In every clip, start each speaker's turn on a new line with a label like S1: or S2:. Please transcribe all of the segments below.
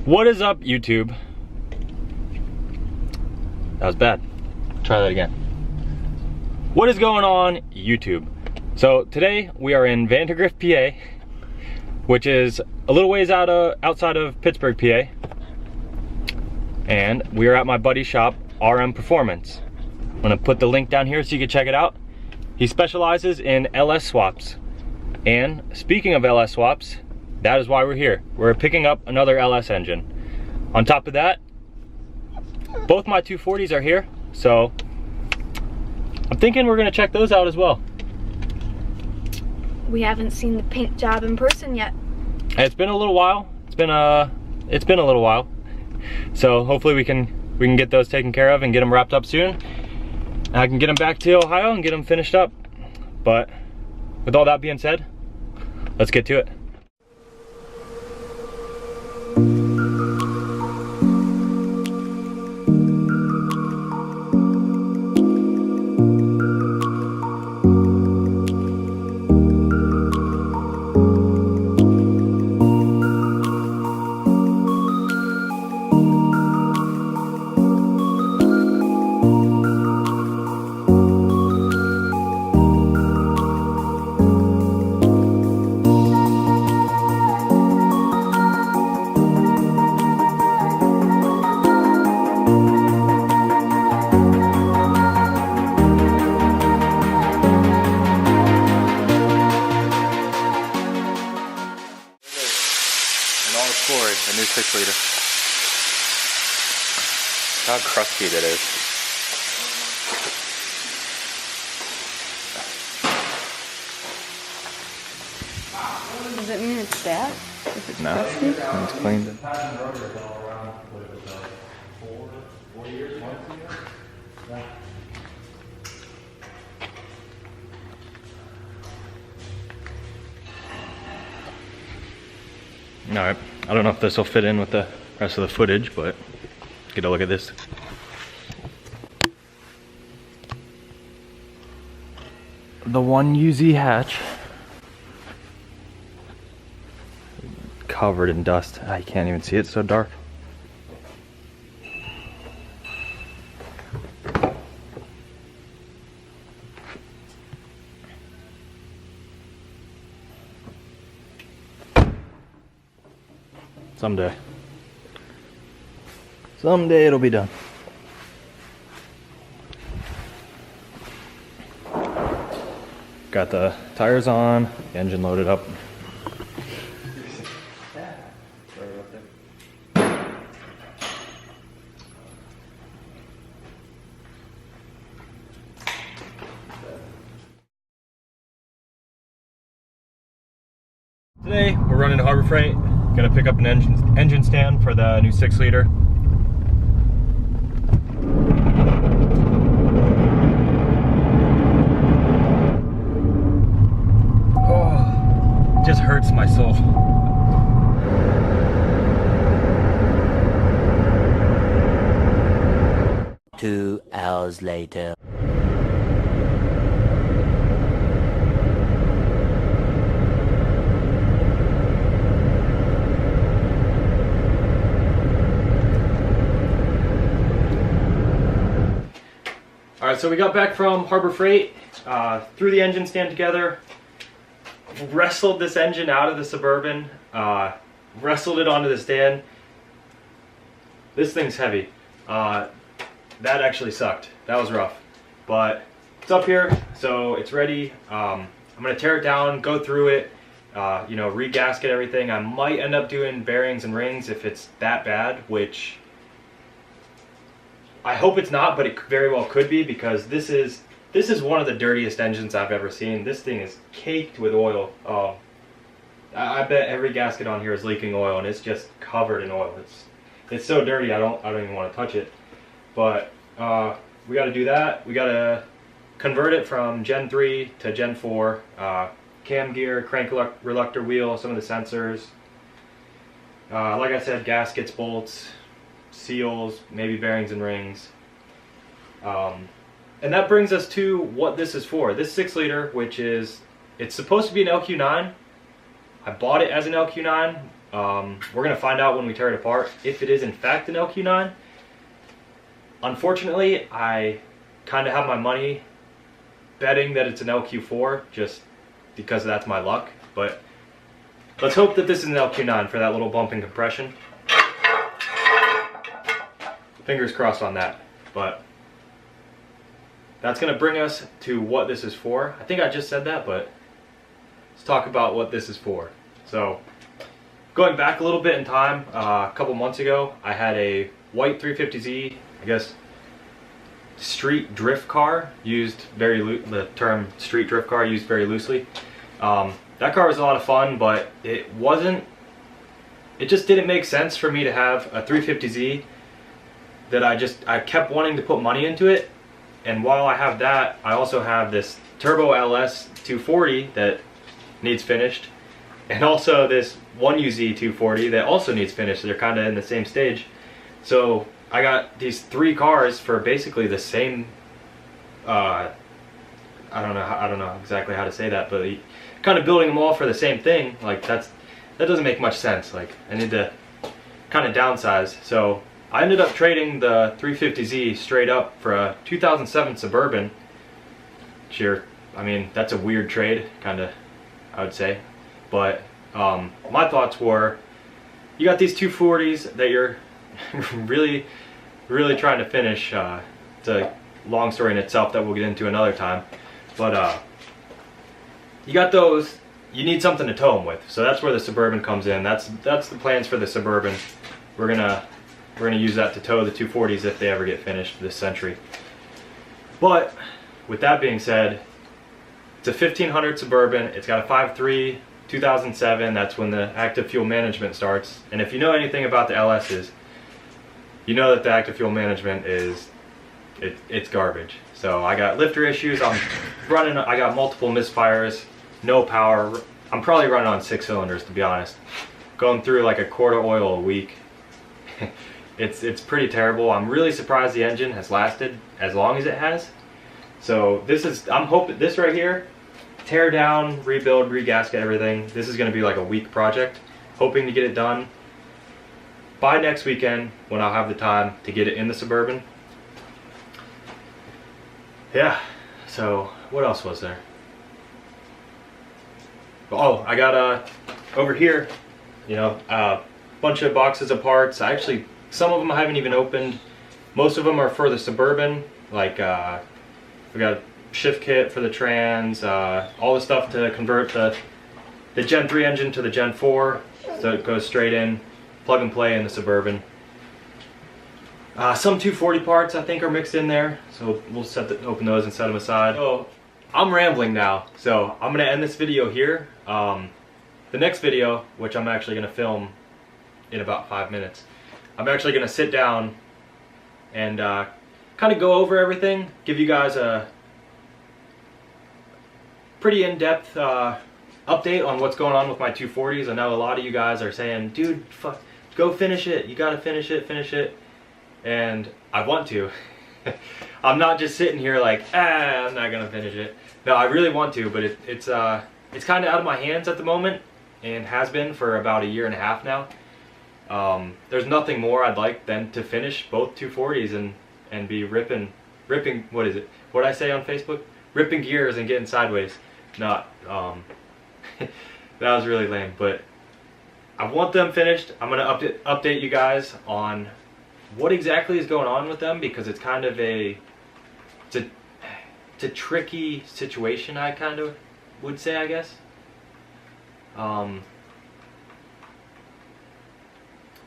S1: What is up, YouTube? That was bad. Try that again. What is going on, YouTube? So today we are in Vandergrift, PA, which is a little ways outside of Pittsburgh, PA. And we are at my buddy's shop, RM Performance. I'm gonna put the link down here so you can check it out. He specializes in LS swaps. And speaking of LS swaps, that is why we're here. We're picking up another LS engine. On top of that, both my 240s are here, so I'm thinking we're gonna check those out as well.
S2: We haven't seen the paint job in person yet.
S1: It's been a little while. It's been a little while. So hopefully we can get those taken care of and get them wrapped up soon. I can get them back to Ohio and get them finished up. But with all that being said, let's get to it. The new 6-liter. How crusty that is.
S2: Does it mean it's bad? If it's
S1: No,
S2: crusty?
S1: it's cleaned. Alright, I don't know if this will fit in with the rest of the footage, but get a look at this. The 1UZ hatch. Covered in dust. I can't even see it, it's so dark. Someday. Someday it'll be done. Got the tires on, the engine loaded up. Today we're running to Harbor Freight. Gonna pick up an engine stand for the new 6-liter. Oh, just hurts my soul.
S3: Two hours later.
S1: Alright, so we got back from Harbor Freight, threw the engine stand together, wrestled this engine out of the Suburban, wrestled it onto the stand. This thing's heavy. That actually sucked. That was rough. But it's up here, so it's ready. I'm going to tear it down, go through it, you know, re-gasket everything. I might end up doing bearings and rings if it's that bad, which I hope it's not, but it very well could be, because this is one of the dirtiest engines I've ever seen. This thing is caked with oil. I bet every gasket on here is leaking oil, and it's just covered in oil. It's so dirty. I don't even want to touch it. But we got to do that. We got to convert it from Gen 3 to Gen 4. Cam gear, crank reluctor wheel, some of the sensors. Like I said, gaskets, bolts, seals, maybe bearings and rings. And that brings us to what this is for. This 6-liter, which is, it's supposed to be an LQ9. I bought it as an LQ9. We're going to find out when we tear it apart if it is in fact an LQ9. Unfortunately, I kind of have my money betting that it's an LQ4 just because that's my luck, but let's hope that this is an LQ9 for that little bump in compression. Fingers crossed on that, but that's going to bring us to what this is for. I think I just said that, but let's talk about what this is for. So, going back a little bit in time, a couple months ago, I had a white 350Z, I guess, street drift car, used the term street drift car used very loosely. That car was a lot of fun, but it just didn't make sense for me to have a 350Z that I kept wanting to put money into it. And while I have that, I also have this Turbo LS 240 that needs finished, and also this 1UZ 240 that also needs finished. They're kind of in the same stage. So I got these 3 cars for basically the same, I don't know exactly how to say that, but kind of building them all for the same thing, like that doesn't make much sense. Like, I need to kind of downsize. So I ended up trading the 350Z straight up for a 2007 Suburban. Sure, I mean, that's a weird trade, kind of, I would say. But my thoughts were, you got these 240s that you're really trying to finish. It's a long story in itself that we'll get into another time. But you got those, you need something to tow them with. So that's where the Suburban comes in. That's the plans for the Suburban. We're gonna use that to tow the 240s if they ever get finished this century. But with that being said, it's a 1500 Suburban. It's got a 5.3 2007. That's when the active fuel management starts. And if you know anything about the LS's, you know that the active fuel management it's garbage. So I got lifter issues. I got multiple misfires, no power. I'm probably running on 6 cylinders, to be honest. Going through like a quart of oil a week. It's pretty terrible. I'm really surprised the engine has lasted as long as it has. So I'm hoping this right here, tear down, rebuild, regasket everything. This is going to be like a week project. Hoping to get it done by next weekend when I'll have the time to get it in the Suburban. Yeah, so what else was there? Oh, I got over here, you know, a bunch of boxes of parts. Some of them I haven't even opened. Most of them are for the Suburban. Like, we got a shift kit for the trans, all the stuff to convert the Gen 3 engine to the Gen 4, so it goes straight in, plug and play in the Suburban. Some 240 parts I think are mixed in there, so we'll open those and set them aside. So I'm rambling now, so I'm gonna end this video here. The next video, which I'm actually gonna film in about 5 minutes, I'm actually gonna sit down and kind of go over everything, give you guys a pretty in-depth update on what's going on with my 240s. I know a lot of you guys are saying, dude, fuck, go finish it. You gotta finish it. And I want to. I'm not just sitting here like, I'm not gonna finish it. No, I really want to, but it's kind of out of my hands at the moment, and has been for about 1.5 years now. There's nothing more I'd like than to finish both 240s and be ripping, what is it? What did I say on Facebook? Ripping gears and getting sideways. Not, that was really lame, but I want them finished. I'm gonna update you guys on what exactly is going on with them, because it's kind of it's a tricky situation, I kind of would say, I guess.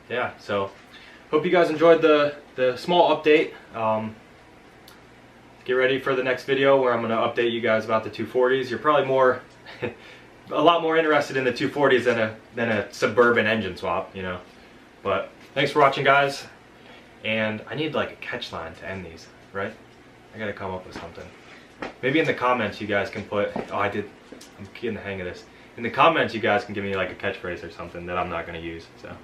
S1: Yeah, so hope you guys enjoyed the small update. Get ready for the next video where I'm going to update you guys about the 240s. You're probably a lot more interested in the 240s than a Suburban engine swap, you know. But thanks for watching, guys. And I need like a catch line to end these, right? I gotta come up with something. Maybe in the comments you guys can put, I'm getting the hang of this. In the comments you guys can give me like a catchphrase or something that I'm not gonna use, so.